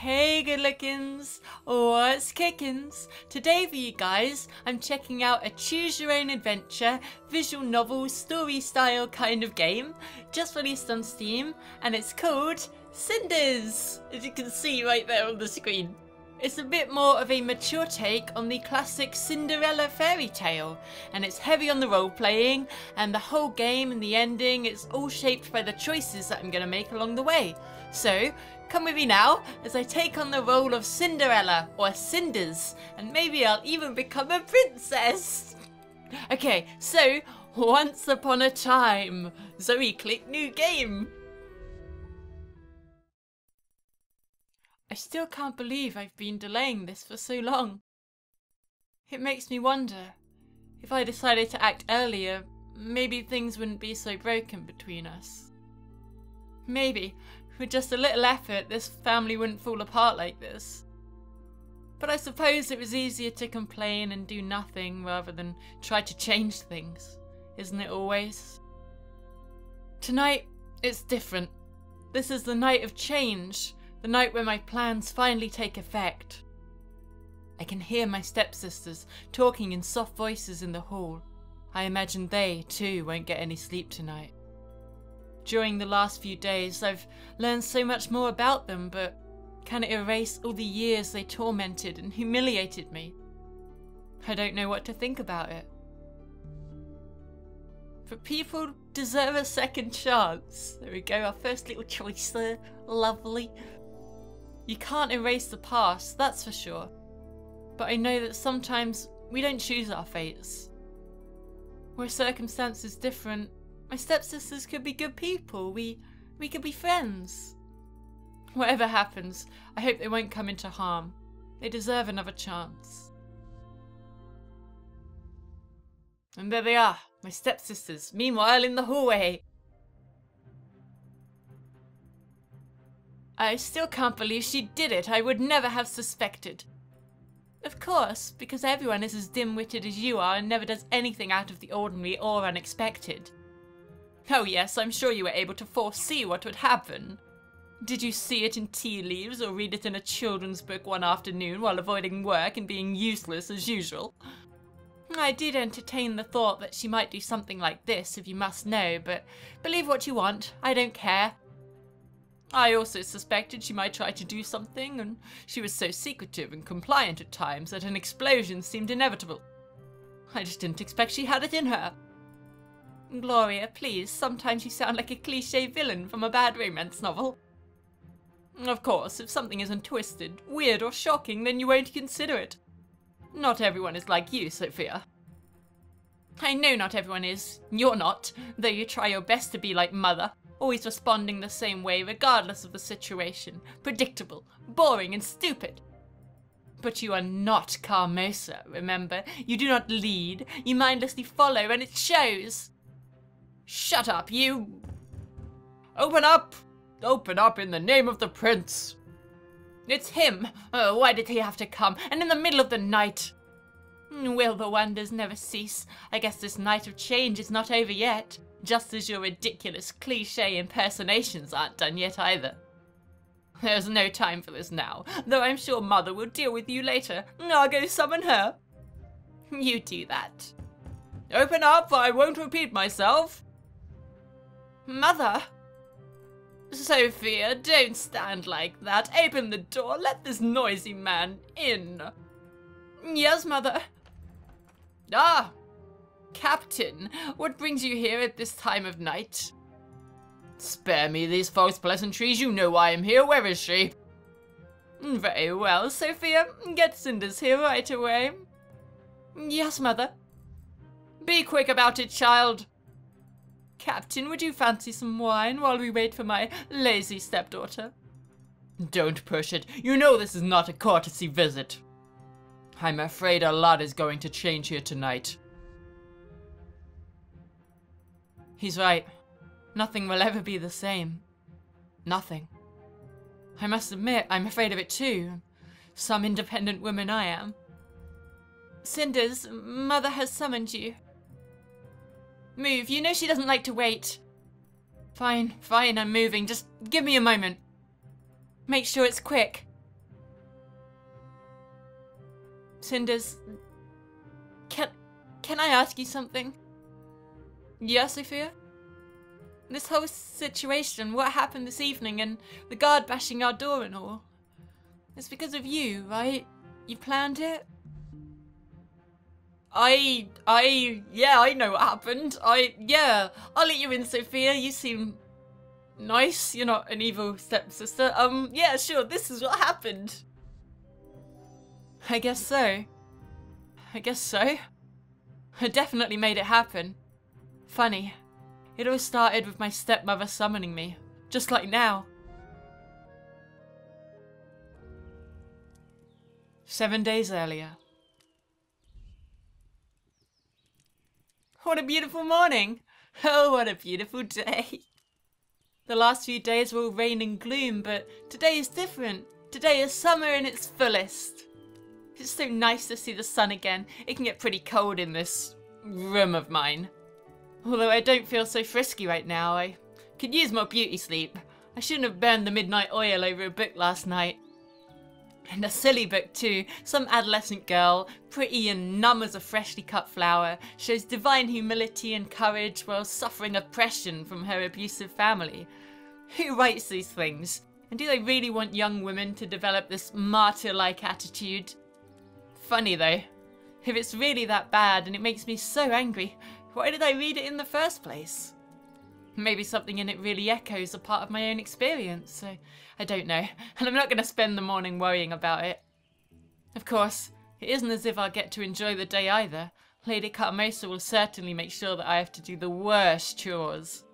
Hey good lookins, what's kickins? Today for you guys, I'm checking out a choose your own adventure, visual novel, story style kind of game, just released on Steam, and it's called Cinders, as you can see right there on the screen. It's a bit more of a mature take on the classic Cinderella fairy tale, and it's heavy on the role playing, and the whole game and the ending, it's all shaped by the choices that I'm going to make along the way. So, come with me now as I take on the role of Cinderella, or Cinders, and maybe I'll even become a princess. Okay, so, once upon a time, Zoey click new game. I still can't believe I've been delaying this for so long. It makes me wonder, if I decided to act earlier, maybe things wouldn't be so broken between us. Maybe, with just a little effort, this family wouldn't fall apart like this. But I suppose it was easier to complain and do nothing rather than try to change things, isn't it always? Tonight, it's different. This is the night of change. The night where my plans finally take effect. I can hear my stepsisters talking in soft voices in the hall. I imagine they, too, won't get any sleep tonight. During the last few days, I've learned so much more about them, but can it erase all the years they tormented and humiliated me? I don't know what to think about it. But people deserve a second chance. There we go, our first little choice there. Lovely. You can't erase the past, that's for sure. But I know that sometimes we don't choose our fates. Were circumstances different, my stepsisters could be good people, we could be friends. Whatever happens, I hope they won't come into harm. They deserve another chance. And there they are, my stepsisters, meanwhile in the hallway. I still can't believe she did it. I would never have suspected. Of course, because everyone is as dim-witted as you are and never does anything out of the ordinary or unexpected. Oh yes, I'm sure you were able to foresee what would happen. Did you see it in tea leaves or read it in a children's book one afternoon while avoiding work and being useless as usual? I did entertain the thought that she might do something like this, if you must know, but believe what you want, I don't care. I also suspected she might try to do something, and she was so secretive and compliant at times that an explosion seemed inevitable. I just didn't expect she had it in her. Gloria, please, sometimes you sound like a cliché villain from a bad romance novel. Of course, if something isn't twisted, weird or shocking, then you won't consider it. Not everyone is like you, Sophia. I know not everyone is. You're not, though you try your best to be like Mother. Always responding the same way regardless of the situation. Predictable, boring and stupid. But you are not Carmosa, remember? You do not lead, you mindlessly follow, and it shows. Shut up, you! Open up! Open up in the name of the prince! It's him! Oh, why did he have to come? And in the middle of the night? Will the wonders never cease? I guess this night of change is not over yet. Just as your ridiculous cliché impersonations aren't done yet either. There's no time for this now, though I'm sure Mother will deal with you later. I'll go summon her. You do that. Open up, I won't repeat myself. Mother! Sophia, don't stand like that. Open the door, let this noisy man in. Yes, Mother. Ah! Captain, what brings you here at this time of night? Spare me these false pleasantries, you know why I'm here, where is she? Very well, Sophia, get Cinders here right away. Yes, Mother. Be quick about it, child. Captain, would you fancy some wine while we wait for my lazy stepdaughter? Don't push it, you know this is not a courtesy visit. I'm afraid a lot is going to change here tonight. He's right. Nothing will ever be the same. Nothing. I must admit, I'm afraid of it too. Some independent woman I am. Cinders, Mother has summoned you. Move, you know she doesn't like to wait. Fine, I'm moving. Just give me a moment. Make sure it's quick. Cinders, can I ask you something? Yeah, Sophia? This whole situation, what happened this evening, and the guard bashing our door and all, it's because of you, right? You planned it? Yeah, I know what happened. Yeah, I'll let you in, Sophia. You seem nice. You're not an evil stepsister. Yeah, sure, this is what happened. I guess so. I definitely made it happen. Funny. It all started with my stepmother summoning me. Just like now. 7 days earlier. What a beautiful morning! Oh, what a beautiful day! The last few days were all rain and gloom, but today is different. Today is summer in its fullest. It's so nice to see the sun again. It can get pretty cold in this room of mine. Although I don't feel so frisky right now, I could use more beauty sleep. I shouldn't have burned the midnight oil over a book last night. And a silly book too. Some adolescent girl, pretty and numb as a freshly cut flower, shows divine humility and courage while suffering oppression from her abusive family. Who writes these things? And do they really want young women to develop this martyr-like attitude? Funny though. If it's really that bad and it makes me so angry, why did I read it in the first place? Maybe something in it really echoes a part of my own experience, so I don't know, and I'm not going to spend the morning worrying about it. Of course, it isn't as if I'll get to enjoy the day either. Lady Carmosa will certainly make sure that I have to do the worst chores.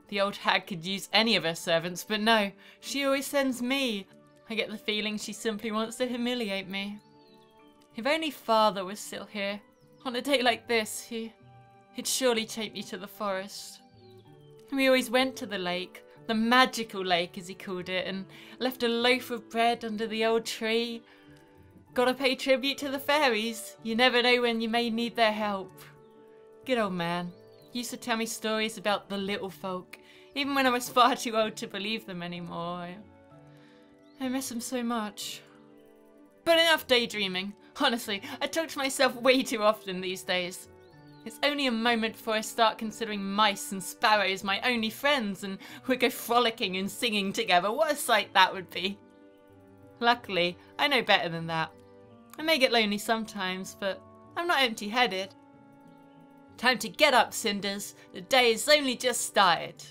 The old hag could use any of her servants, but no, she always sends me. I get the feeling she simply wants to humiliate me. If only Father was still here. On a day like this, he'd surely take me to the forest. We always went to the lake, the magical lake as he called it, and left a loaf of bread under the old tree. Gotta pay tribute to the fairies. You never know when you may need their help. Good old man. He used to tell me stories about the little folk, even when I was far too old to believe them anymore. I miss him so much. But enough daydreaming. Honestly, I talk to myself way too often these days. It's only a moment before I start considering mice and sparrows my only friends and we go frolicking and singing together. What a sight that would be. Luckily, I know better than that. I may get lonely sometimes, but I'm not empty-headed. Time to get up, Cinders. The day has only just started.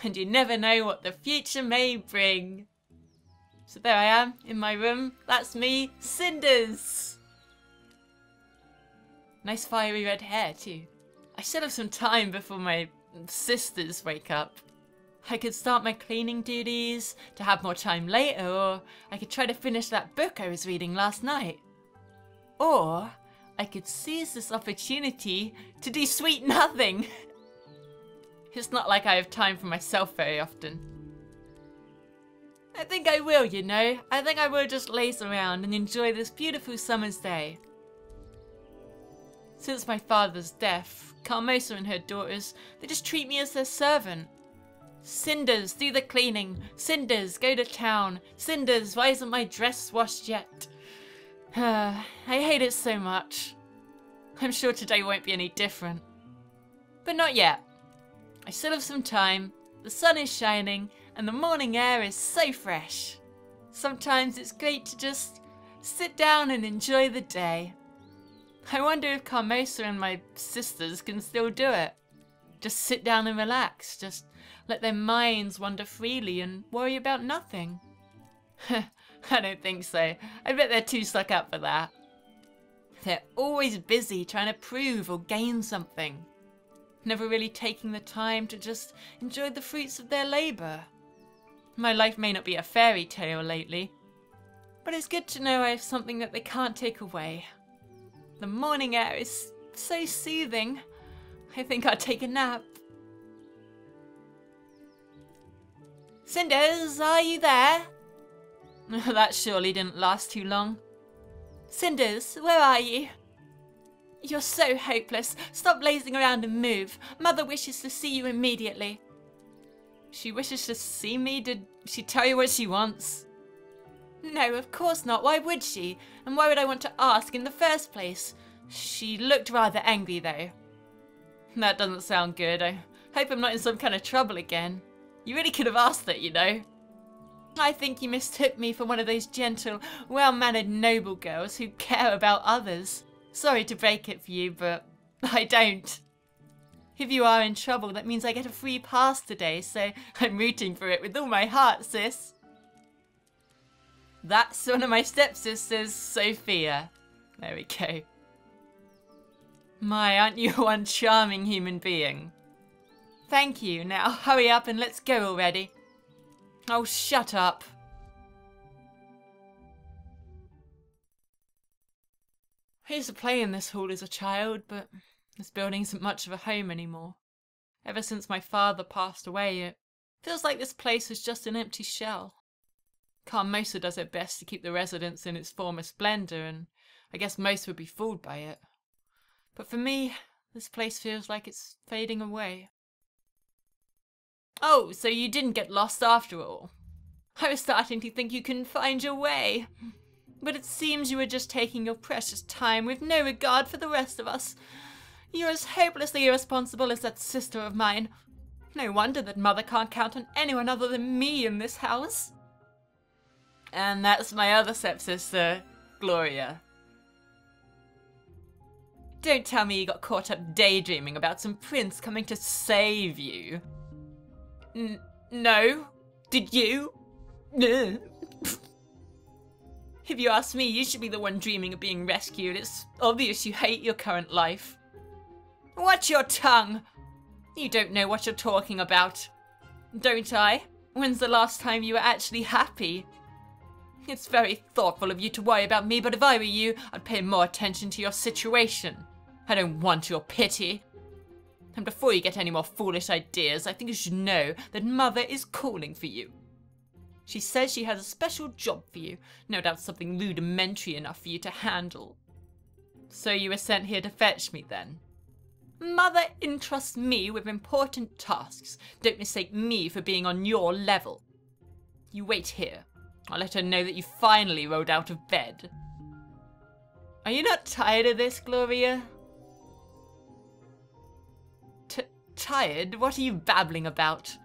And you never know what the future may bring. So there I am, in my room. That's me, Cinders. Nice fiery red hair too. I still have some time before my sisters wake up. I could start my cleaning duties to have more time later, or I could try to finish that book I was reading last night. Or I could seize this opportunity to do sweet nothing. It's not like I have time for myself very often. I think I will, you know. I think I will just laze around and enjoy this beautiful summer's day. Since my father's death, Carmosa and her daughters, they just treat me as their servant. Cinders, do the cleaning. Cinders, go to town. Cinders, why isn't my dress washed yet? I hate it so much. I'm sure today won't be any different. But not yet. I still have some time, the sun is shining, and the morning air is so fresh. Sometimes it's great to just sit down and enjoy the day. I wonder if Carmosa and my sisters can still do it. Just sit down and relax, just let their minds wander freely and worry about nothing. I don't think so. I bet they're too stuck up for that. They're always busy trying to prove or gain something. Never really taking the time to just enjoy the fruits of their labour. My life may not be a fairy tale lately, but it's good to know I have something that they can't take away. The morning air is so soothing. I think I'll take a nap. Cinders, are you there? That surely didn't last too long. Cinders, where are you? You're so hopeless. Stop lazing around and move. Mother wishes to see you immediately. She wishes to see me? Did she tell you what she wants? No, of course not. Why would she? And why would I want to ask in the first place? She looked rather angry, though. That doesn't sound good. I hope I'm not in some kind of trouble again. You really could have asked that, you know. I think you mistook me for one of those gentle, well-mannered noble girls who care about others. Sorry to break it for you, but I don't. If you are in trouble, that means I get a free pass today, so I'm rooting for it with all my heart, sis. That's one of my stepsisters, Sophia. There we go. My, aren't you one charming human being? Thank you. Now hurry up and let's go already. Oh, shut up. I used to play in this hall as a child, but this building isn't much of a home anymore. Ever since my father passed away, it feels like this place is just an empty shell. Carmosa does her best to keep the residence in its former splendour, and I guess most would be fooled by it. But for me, this place feels like it's fading away. Oh, so you didn't get lost after all. I was starting to think you couldn't find your way. But it seems you were just taking your precious time with no regard for the rest of us. You're as hopelessly irresponsible as that sister of mine. No wonder that Mother can't count on anyone other than me in this house. And that's my other stepsister, Gloria. Don't tell me you got caught up daydreaming about some prince coming to save you. No. Did you? If you ask me, you should be the one dreaming of being rescued. It's obvious you hate your current life. Watch your tongue! You don't know what you're talking about. Don't I? When's the last time you were actually happy? It's very thoughtful of you to worry about me, but if I were you, I'd pay more attention to your situation. I don't want your pity. And before you get any more foolish ideas, I think you should know that Mother is calling for you. She says she has a special job for you, no doubt something rudimentary enough for you to handle. So you were sent here to fetch me then? Mother entrusts me with important tasks. Don't mistake me for being on your level. You wait here. I'll let her know that you finally rolled out of bed. Are you not tired of this, Gloria? Tired? What are you babbling about?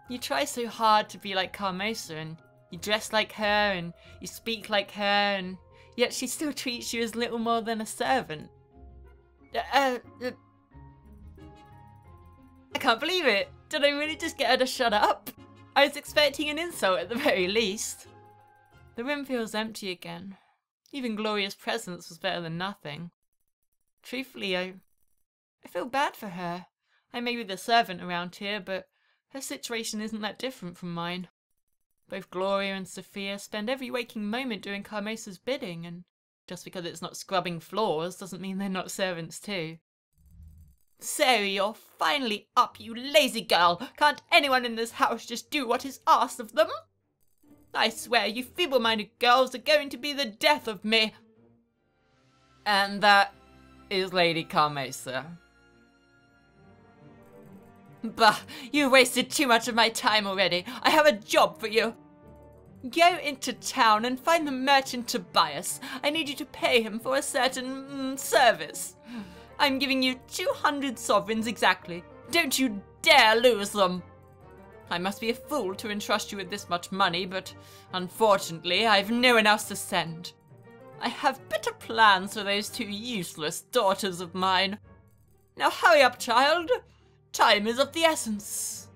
You try so hard to be like Carmosa, and you dress like her, and you speak like her, and yet she still treats you as little more than a servant. I can't believe it. Did I really just get her to shut up? I was expecting an insult at the very least. The room feels empty again. Even Gloria's presence was better than nothing. Truthfully, I feel bad for her. I may be the servant around here, but her situation isn't that different from mine. Both Gloria and Sophia spend every waking moment doing Carmosa's bidding, and just because it's not scrubbing floors doesn't mean they're not servants too. So you're finally up, you lazy girl! Can't anyone in this house just do what is asked of them? I swear you feeble-minded girls are going to be the death of me. And that is Lady Carmosa. Bah, you wasted too much of my time already. I have a job for you. Go into town and find the merchant Tobias. I need you to pay him for a certain service. I'm giving you 200 sovereigns exactly. Don't you dare lose them. I must be a fool to entrust you with this much money, but unfortunately I've no one else to send. I have better plans for those two useless daughters of mine. Now hurry up, child. Time is of the essence.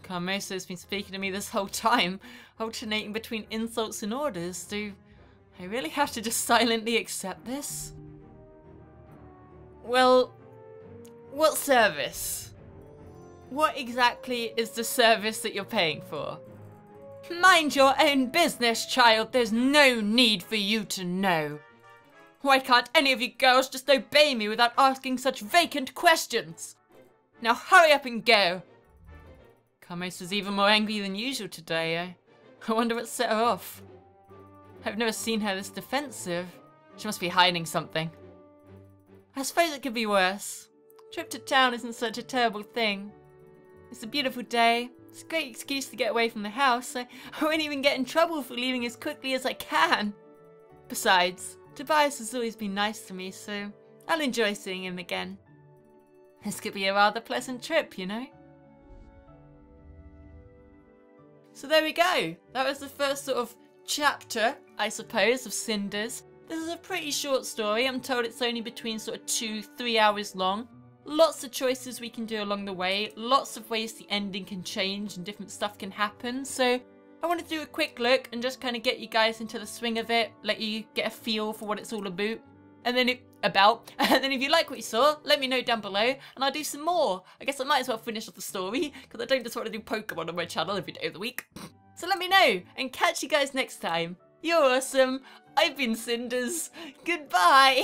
Carmosa's been speaking to me this whole time, alternating between insults and orders. Do I really have to just silently accept this? Well, what service? What exactly is the service that you're paying for? Mind your own business, child. There's no need for you to know. Why can't any of you girls just obey me without asking such vacant questions? Now hurry up and go. Carmosa's even more angry than usual today. I wonder what set her off. I've never seen her this defensive. She must be hiding something. I suppose it could be worse. Trip to town isn't such a terrible thing. It's a beautiful day. It's a great excuse to get away from the house. I won't even get in trouble for leaving as quickly as I can. Besides, Tobias has always been nice to me, so I'll enjoy seeing him again. This could be a rather pleasant trip, you know? So there we go. That was the first sort of chapter, I suppose, of Cinders. This is a pretty short story. I'm told it's only between sort of 2-3 hours long. Lots of choices we can do along the way. Lots of ways the ending can change and different stuff can happen. So I want to do a quick look and just kind of get you guys into the swing of it. Let you get a feel for what it's all about. And then if you like what you saw, let me know down below and I'll do some more. I guess I might as well finish off the story because I don't just want to do Pokemon on my channel every day of the week. So let me know and catch you guys next time. You're awesome. I've been Cinders. Goodbye.